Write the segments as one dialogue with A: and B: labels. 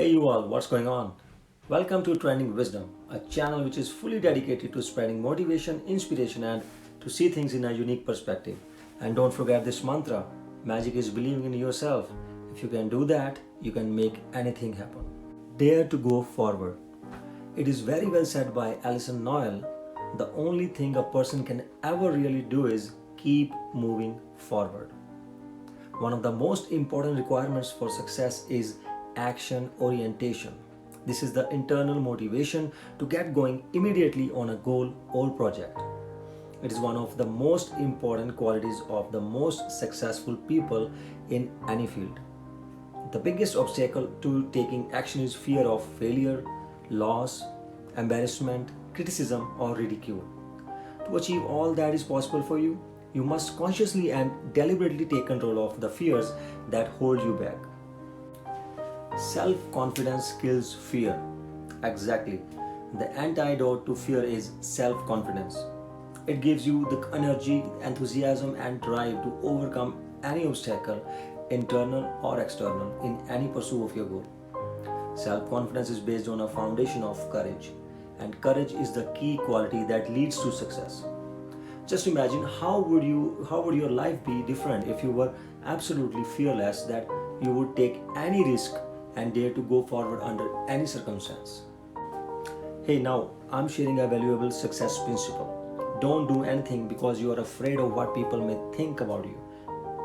A: Hey you all, what's going on? Welcome to Trending Wisdom, a channel which is fully dedicated to spreading motivation, inspiration, and to see things in a unique perspective. And don't forget this mantra: magic is believing in yourself. If you can do that, you can make anything happen. Dare to go forward. It is very well said by Alison Noel: the only thing a person can ever really do is keep moving forward. One of the most important requirements for success is action orientation. This is the internal motivation to get going immediately on a goal or project. It is one of the most important qualities of the most successful people in any field. The biggest obstacle to taking action is fear of failure, loss, embarrassment, criticism, or ridicule. To achieve all that is possible for you, you must consciously and deliberately take control of the fears that hold you back. Self confidence kills fear. Exactly. The antidote to fear is self confidence. It gives you the energy, enthusiasm, and drive to overcome any obstacle, internal or external, in any pursuit of your goal. Self confidence is based on a foundation of courage, and courage is the key quality that leads to success. Just imagine how would your life be different if you were absolutely fearless that you would take any risk and dare to go forward under any circumstance. Hey, now I'm sharing a valuable success principle. Don't do anything because you are afraid of what people may think about you,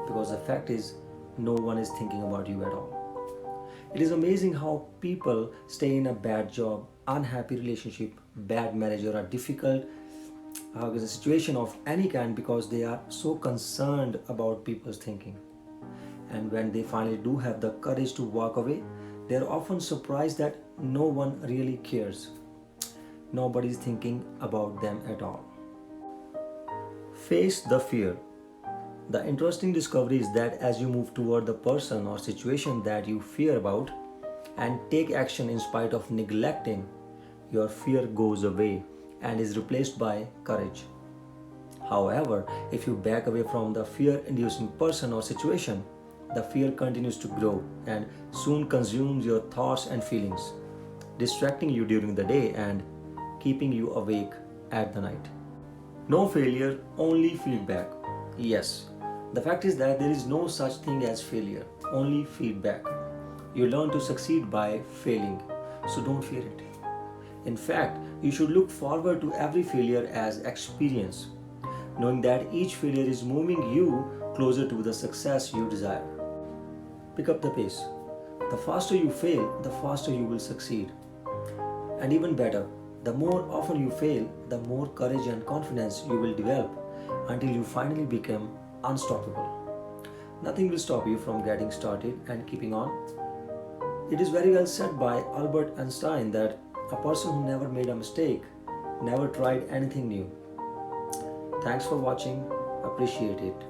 A: because the fact is no one is thinking about you at all. It is amazing how people stay in a bad job, unhappy relationship, bad marriage, or a difficult a situation of any kind because they are so concerned about people's thinking. And when they finally do have the courage to walk away, they are often surprised that no one really cares. Nobody is thinking about them at all. Face the fear. The interesting discovery is that as you move toward the person or situation that you fear about and take action in spite of neglecting, your fear goes away and is replaced by courage. However, if you back away from the fear inducing person or situation, the fear continues to grow and soon consumes your thoughts and feelings, distracting you during the day and keeping you awake at the night. No failure, only feedback. Yes, the fact is that there is no such thing as failure, only feedback. You learn to succeed by failing, so don't fear it. In fact, you should look forward to every failure as experience, knowing that each failure is moving you closer to the success you desire. Pick up the pace. The faster you fail, the faster you will succeed. And even better, the more often you fail, the more courage and confidence you will develop until you finally become unstoppable. Nothing will stop you from getting started and keeping on. It is very well said by Albert Einstein that a person who never made a mistake never tried anything new. Thanks for watching. Appreciate it.